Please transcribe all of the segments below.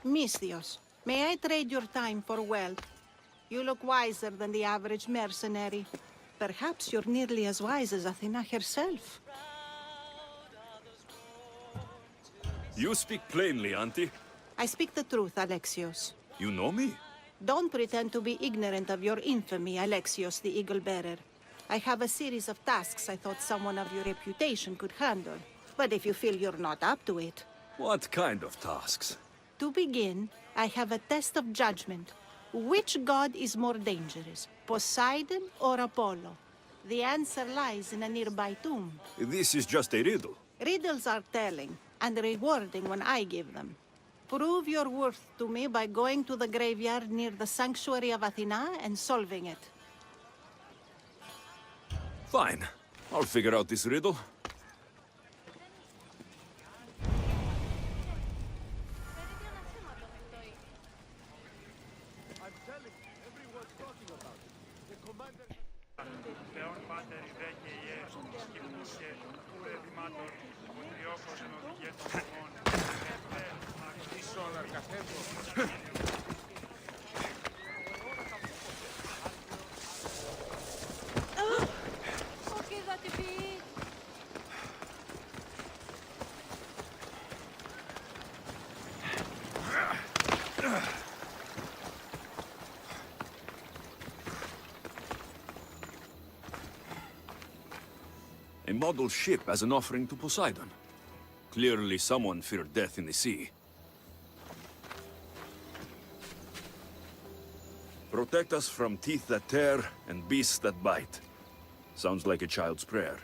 Misthios, may I trade your time for wealth? You look wiser than the average mercenary. Perhaps you're nearly as wise as Athena herself. You speak plainly, Auntie. I speak the truth, Alexios. You know me? Don't pretend to be ignorant of your infamy, Alexios the Eagle-Bearer. I have a series of tasks I thought someone of your reputation could handle. But if you feel you're not up to it... What kind of tasks? To begin, I have a test of judgment. Which god is more dangerous, Poseidon or Apollo? The answer lies in a nearby tomb. This is just a riddle. Riddles are telling, and rewarding when I give them. Prove your worth to me by going to the graveyard near the sanctuary of Athena and solving it. Fine. I'll figure out this riddle. A model ship as an offering to Poseidon. Clearly someone feared death in the sea. Protect us from teeth that tear and beasts that bite. Sounds like a child's prayer.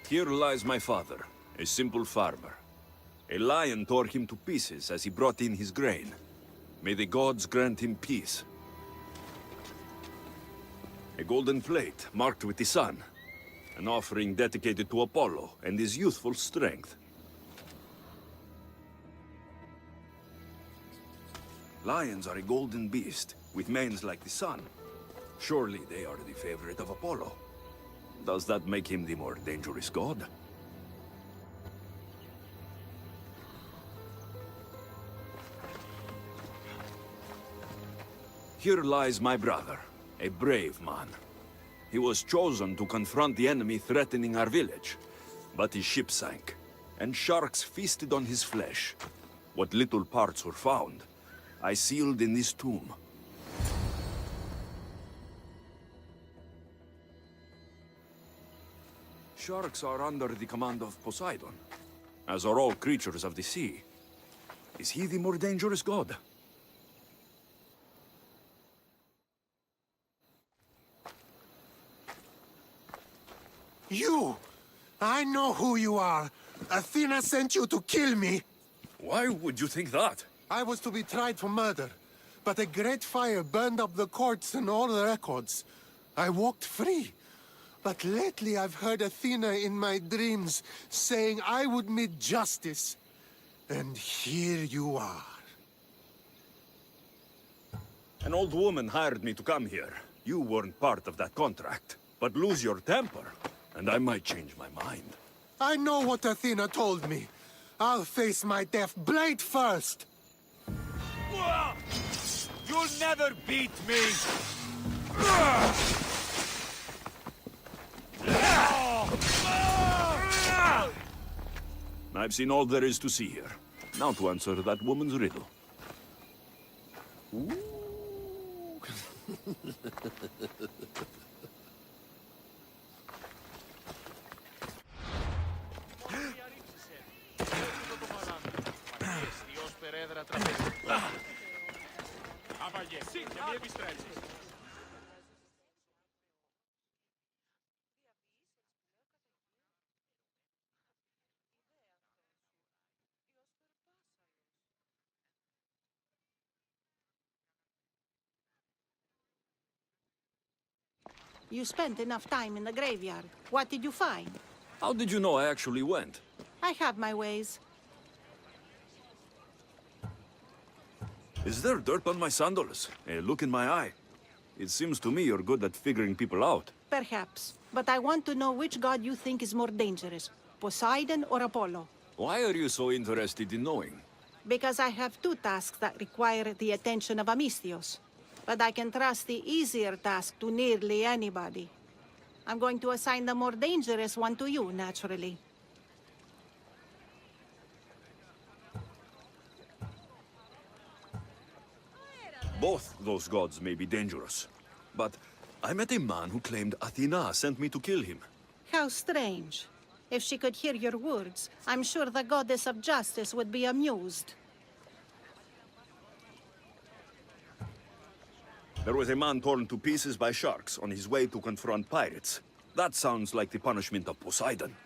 Here lies my father, a simple farmer. A lion tore him to pieces as he brought in his grain. May the gods grant him peace. A golden plate marked with the sun. An offering dedicated to Apollo and his youthful strength. Lions are a golden beast, with manes like the sun. Surely they are the favorite of Apollo. Does that make him the more dangerous god? Here lies my brother, a brave man. He was chosen to confront the enemy threatening our village. But his ship sank, and sharks feasted on his flesh. What little parts were found, I sealed in this tomb. Sharks are under the command of Poseidon, as are all creatures of the sea. Is he the more dangerous god? You! I know who you are. Athena sent you to kill me. Why would you think that? I was to be tried for murder, but a great fire burned up the courts and all the records. I walked free. But lately I've heard Athena in my dreams saying I would meet justice. And here you are. An old woman hired me to come here. You weren't part of that contract. But lose your temper, and I might change my mind. I know what Athena told me. I'll face my death blade first. You'll never beat me! I've seen all there is to see here. Now to answer that woman's riddle. You spent enough time in the graveyard. What did you find? How did you know I actually went? I have my ways. Is there dirt on my sandals? A look in my eye? It seems to me you're good at figuring people out. Perhaps. But I want to know which god you think is more dangerous, Poseidon or Apollo. Why are you so interested in knowing? Because I have two tasks that require the attention of Amistios. But I can trust the easier task to nearly anybody. I'm going to assign the more dangerous one to you, naturally. Both those gods may be dangerous. But I met a man who claimed Athena sent me to kill him. How strange. If she could hear your words, I'm sure the goddess of justice would be amused. There was a man torn to pieces by sharks on his way to confront pirates. That sounds like the punishment of Poseidon,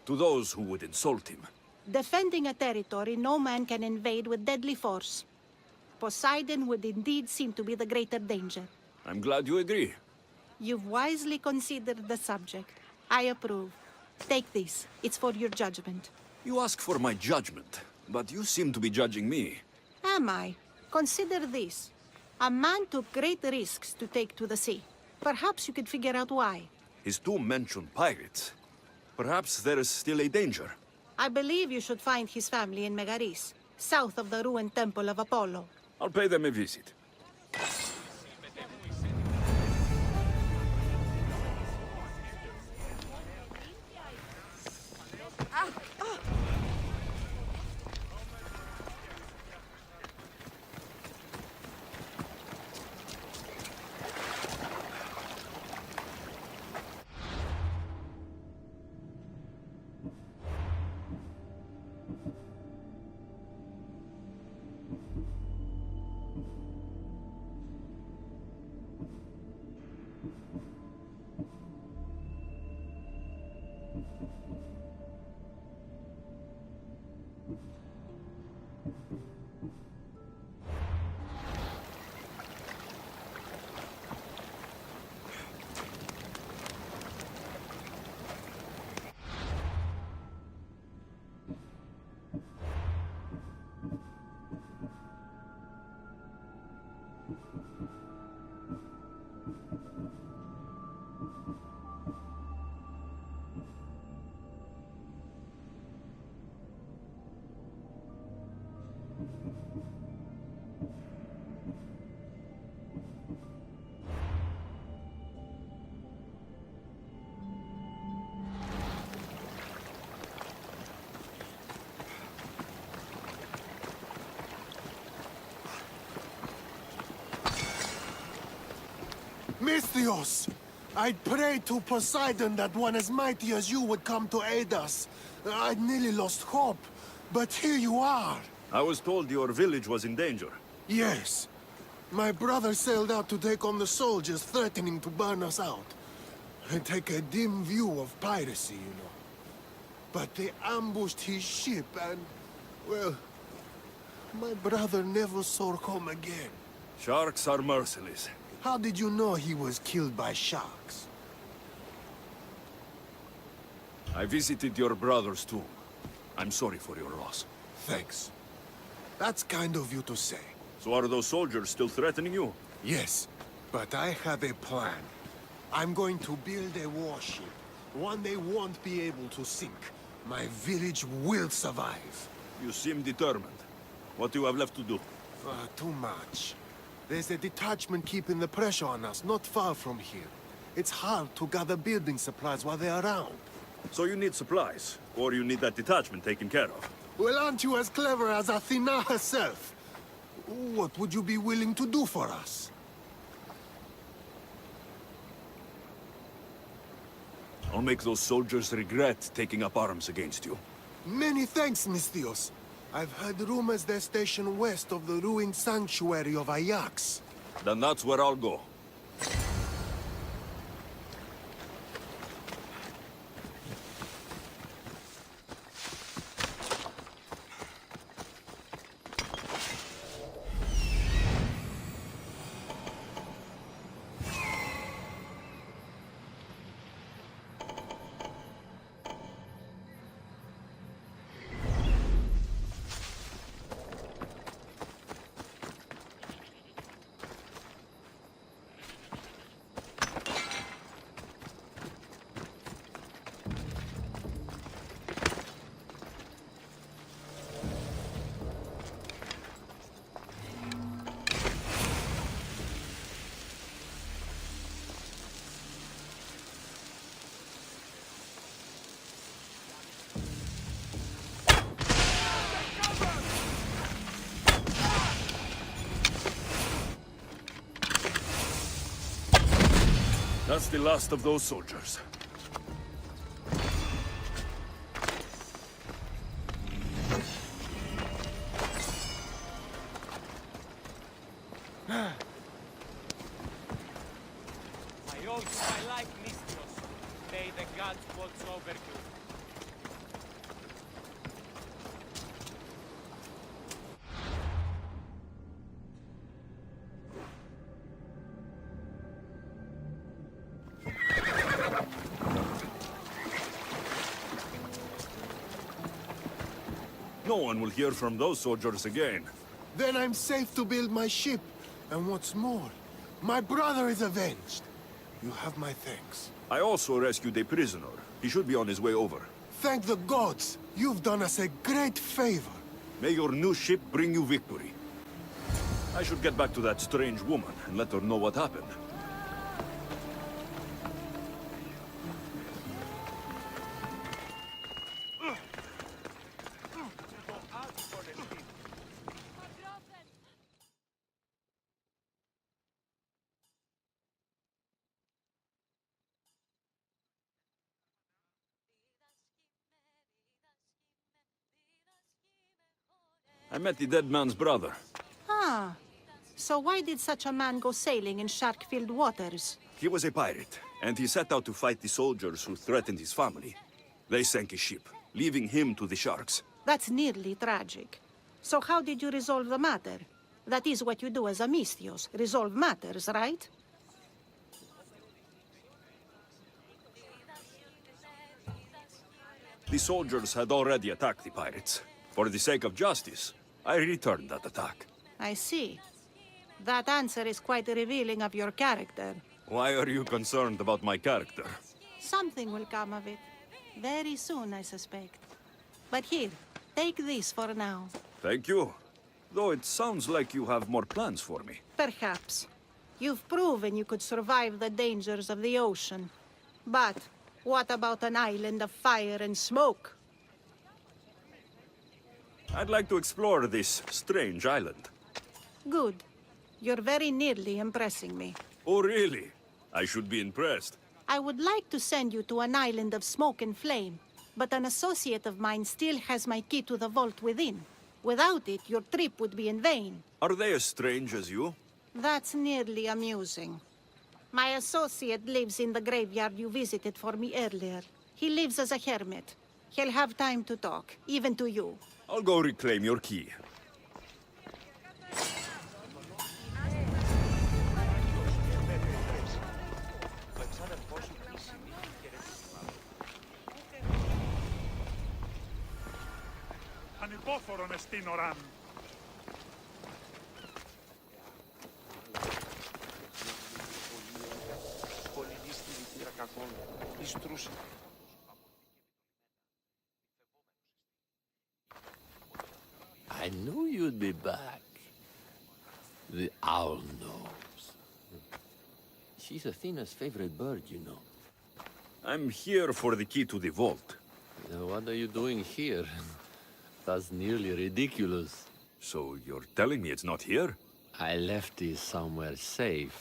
to those who would insult him. Defending a territory no man can invade with deadly force. Poseidon would indeed seem to be the greater danger. I'm glad you agree. You've wisely considered the subject. I approve. Take this. It's for your judgment. You ask for my judgment, but you seem to be judging me. Am I? Consider this. A man took great risks to take to the sea. Perhaps you could figure out why. His tomb mentioned pirates. Perhaps there is still a danger. I believe you should find his family in Megaris, south of the ruined temple of Apollo. I'll pay them a visit. Misthios! I'd prayed to Poseidon that one as mighty as you would come to aid us. I'd nearly lost hope, but here you are. I was told your village was in danger. Yes. My brother sailed out to take on the soldiers threatening to burn us out. And take a dim view of piracy, you know. But they ambushed his ship and, well, my brother never saw home again. Sharks are merciless. How did you know he was killed by sharks? I visited your brother's tomb. I'm sorry for your loss. Thanks. That's kind of you to say. So are those soldiers still threatening you? Yes, but I have a plan. I'm going to build a warship. One they won't be able to sink. My village will survive. You seem determined. What do you have left to do? Too much. There's a detachment keeping the pressure on us, not far from here. It's hard to gather building supplies while they're around. So you need supplies, or you need that detachment taken care of. Well, aren't you as clever as Athena herself? What would you be willing to do for us? I'll make those soldiers regret taking up arms against you. Many thanks, Misthios. I've heard rumors they're stationed west of the ruined sanctuary of Ajax. Then that's where I'll go. That's the last of those soldiers. I owe you my life, Mistros. May the gods watch over you. No one will hear from those soldiers again. Then I'm safe to build my ship. And what's more, my brother is avenged. You have my thanks. I also rescued a prisoner. He should be on his way over. Thank the gods. You've done us a great favor. May your new ship bring you victory. I should get back to that strange woman and let her know what happened. I met the dead man's brother. Ah, so why did such a man go sailing in shark-filled waters? He was a pirate, and he set out to fight the soldiers who threatened his family. They sank his ship, leaving him to the sharks. That's nearly tragic. So how did you resolve the matter? That is what you do as a Misthios, resolve matters, right? The soldiers had already attacked the pirates. For the sake of justice, I returned that attack. I see. That answer is quite revealing of your character. Why are you concerned about my character? Something will come of it. Very soon, I suspect. But here, take this for now. Thank you. Though it sounds like you have more plans for me. Perhaps. You've proven you could survive the dangers of the ocean. But what about an island of fire and smoke? I'd like to explore this strange island. Good. You're very nearly impressing me. Oh, really? I should be impressed. I would like to send you to an island of smoke and flame, but an associate of mine still has my key to the vault within. Without it, your trip would be in vain. Are they as strange as you? That's nearly amusing. My associate lives in the graveyard you visited for me earlier. He lives as a hermit. He'll have time to talk, even to you. I'll go reclaim your key. Ανυπόφορον εστίν οράν. I knew you'd be back. The owl knows. She's Athena's favorite bird, you know. I'm here for the key to the vault. What are you doing here? That's nearly ridiculous. So you're telling me it's not here? I left it somewhere safe.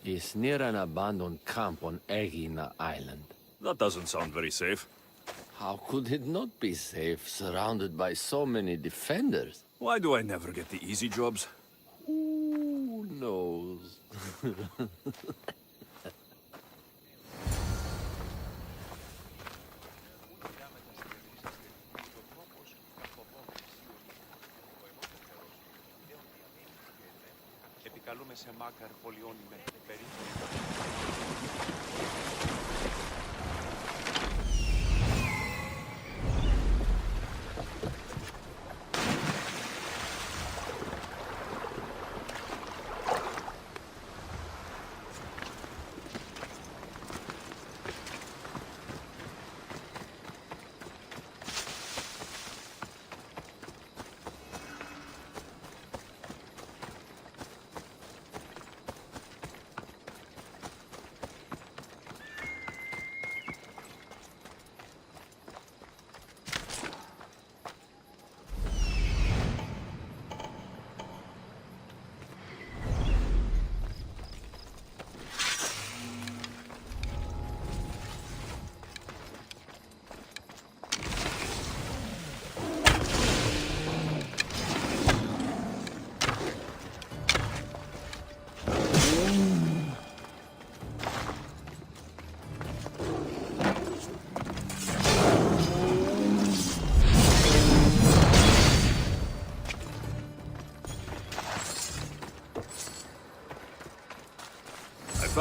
It's near an abandoned camp on Egina Island. That doesn't sound very safe. How could it not be safe, surrounded by so many defenders? Why do I never get the easy jobs? Who knows? Επικαλούμε σε μάκαρ πολιών ημέρ.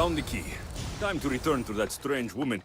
found the key. Time to return to that strange woman.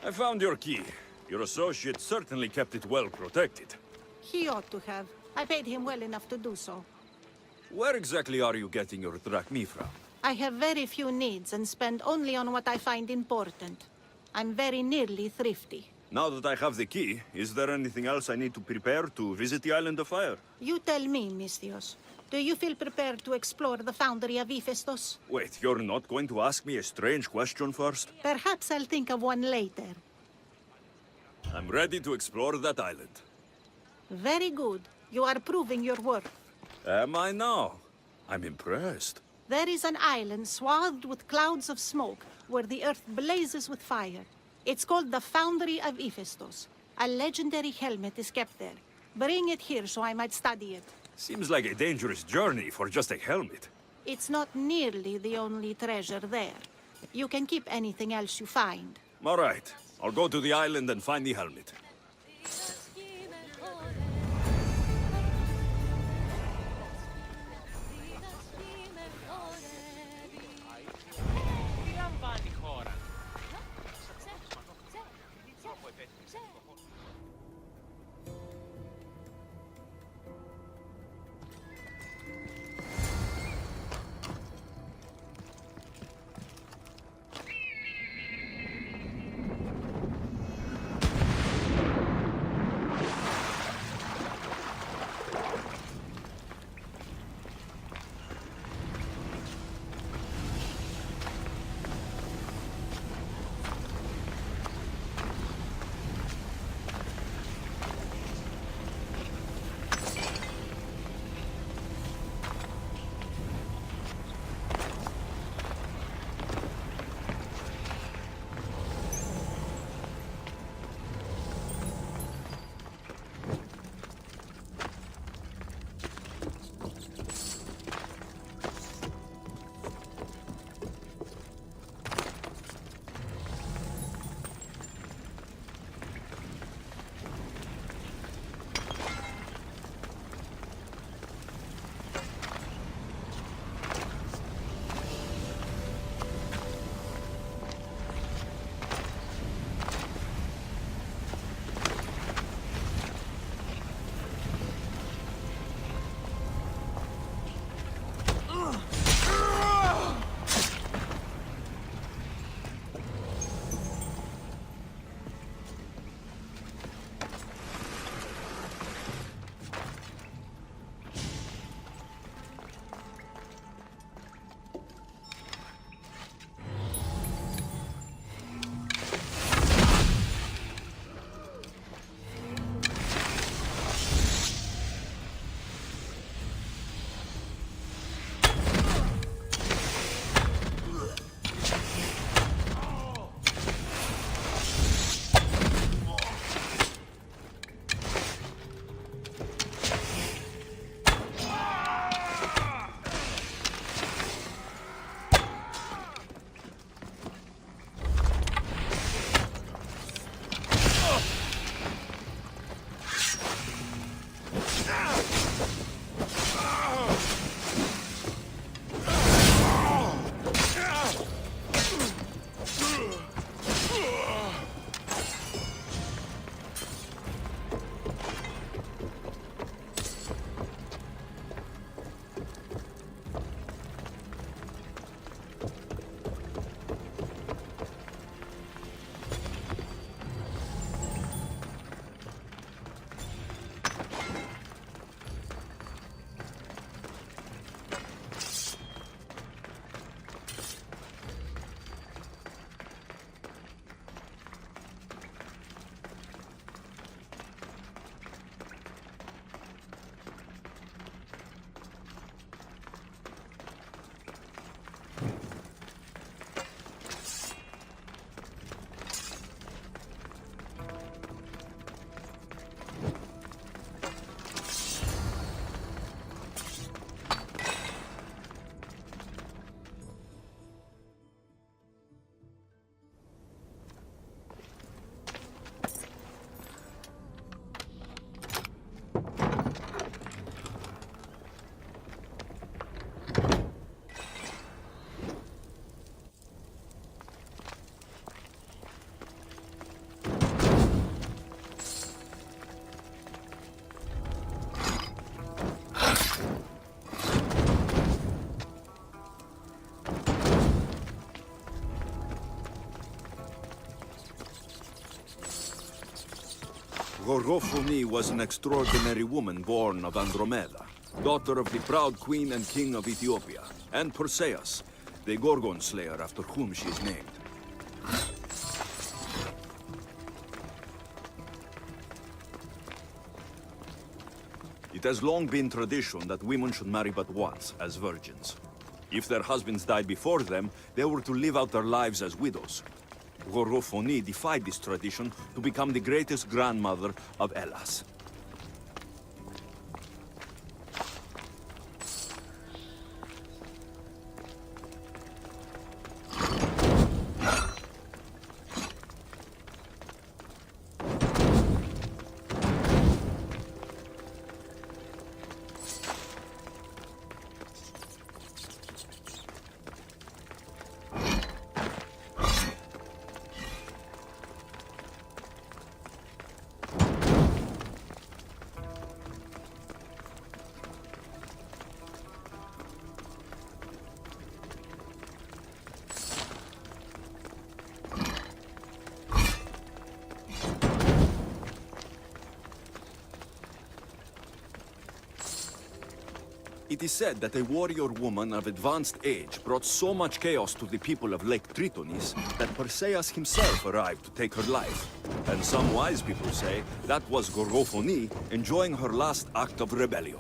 I found your key. Your associate certainly kept it well protected. He ought to have. I paid him well enough to do so. Where exactly are you getting your drachmi from? I have very few needs and spend only on what I find important. I'm very nearly thrifty. Now that I have the key, is there anything else I need to prepare to visit the Island of Fire? You tell me, Misthios. Do you feel prepared to explore the foundry of Hephaestus? Wait, you're not going to ask me a strange question first? Perhaps I'll think of one later. I'm ready to explore that island. Very good. You are proving your worth. Am I now? I'm impressed. There is an island swathed with clouds of smoke where the earth blazes with fire. It's called the Foundry of Hephaestus. A legendary helmet is kept there. Bring it here so I might study it. Seems like a dangerous journey for just a helmet. It's not nearly the only treasure there. You can keep anything else you find. All right. I'll go to the island and find the helmet. Λαμβάνει χώρα. Gorgofuni was an extraordinary woman born of Andromeda, daughter of the proud queen and king of Ethiopia, and Perseus, the Gorgon slayer after whom she is named. It has long been tradition that women should marry but once, as virgins. If their husbands died before them, they were to live out their lives as widows. Gorgofoni defied this tradition to become the greatest grandmother of Hellas. It is said that a warrior woman of advanced age brought so much chaos to the people of Lake Tritonis that Perseus himself arrived to take her life. And some wise people say that was Gorgofoni enjoying her last act of rebellion.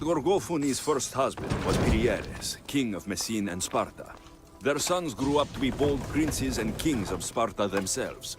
Gorgofuni's first husband was Pirieres, king of Messene and Sparta. Their sons grew up to be bold princes and kings of Sparta themselves.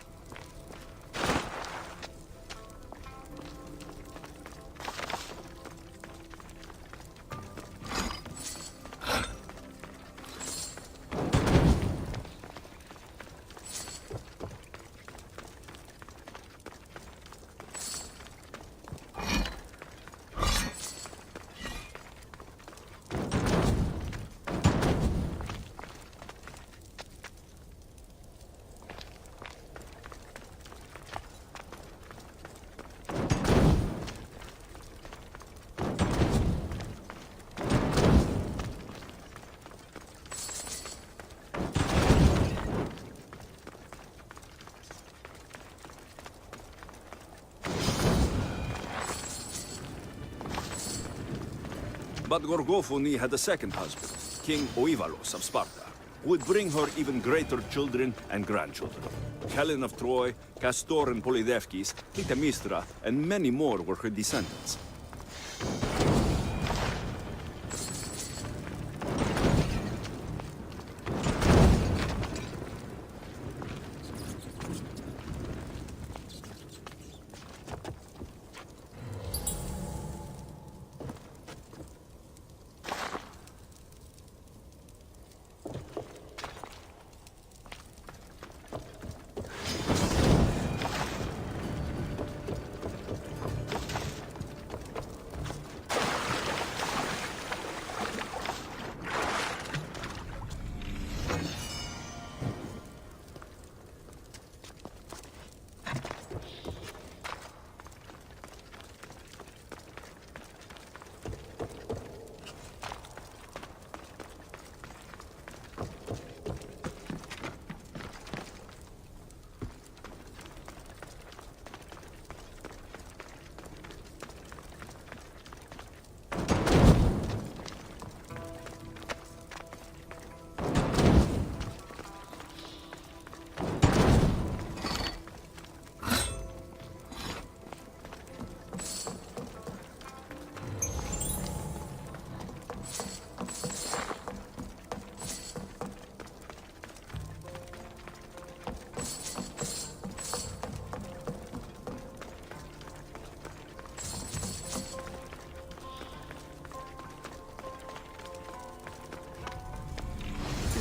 But Gorgofuni had a second husband, King Oivalos of Sparta, who would bring her even greater children and grandchildren. Helen of Troy, Castor and Polydevkis, Clytemnestra, and many more were her descendants.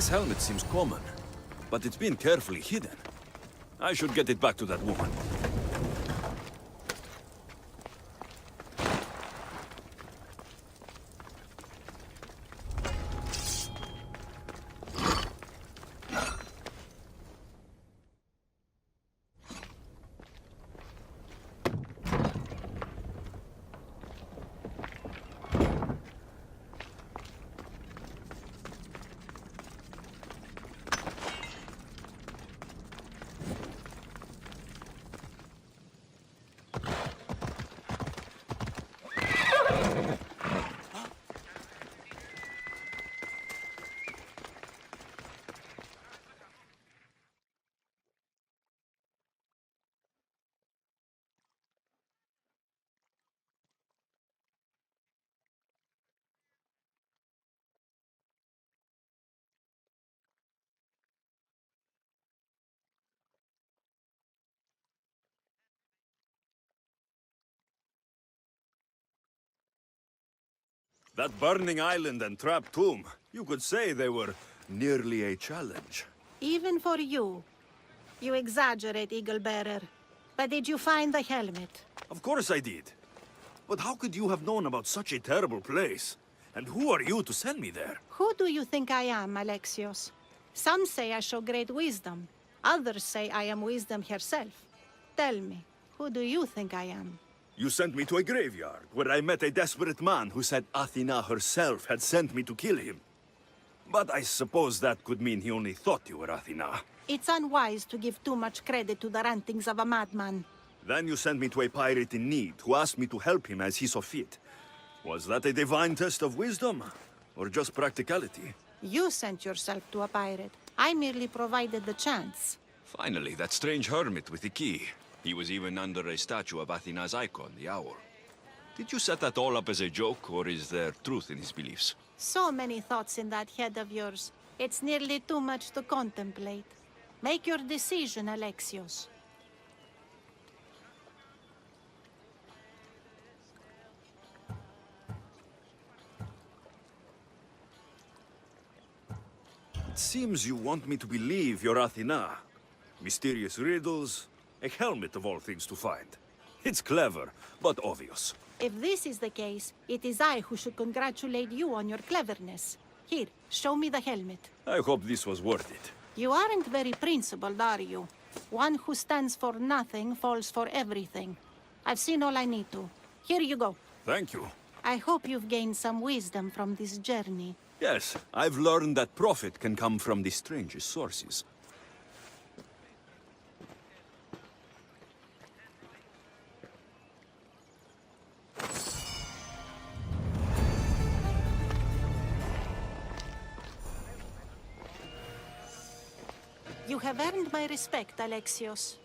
This helmet seems common, but it's been carefully hidden. I should get it back to that woman. That burning island and trapped tomb, you could say they were nearly a challenge. Even for you. You exaggerate, Eagle Bearer. But did you find the helmet? Of course I did. But how could you have known about such a terrible place? And who are you to send me there? Who do you think I am, Alexios? Some say I show great wisdom. Others say I am wisdom herself. Tell me, who do you think I am? You sent me to a graveyard, where I met a desperate man who said Athena herself had sent me to kill him. But I suppose that could mean he only thought you were Athena. It's unwise to give too much credit to the rantings of a madman. Then you sent me to a pirate in need, who asked me to help him as he saw fit. Was that a divine test of wisdom, or just practicality? You sent yourself to a pirate. I merely provided the chance. Finally, that strange hermit with the key. He was even under a statue of Athena's icon, the owl. Did you set that all up as a joke, or is there truth in his beliefs? So many thoughts in that head of yours. It's nearly too much to contemplate. Make your decision, Alexios. It seems you want me to believe you're Athena. Mysterious riddles, a helmet of all things to find. It's clever, but obvious. If this is the case, it is I who should congratulate you on your cleverness. Here, show me the helmet. I hope this was worth it. You aren't very principled, are you? One who stands for nothing falls for everything. I've seen all I need to. Here you go. Thank you. I hope you've gained some wisdom from this journey. Yes, I've learned that profit can come from the strangest sources. You have earned my respect, Alexios.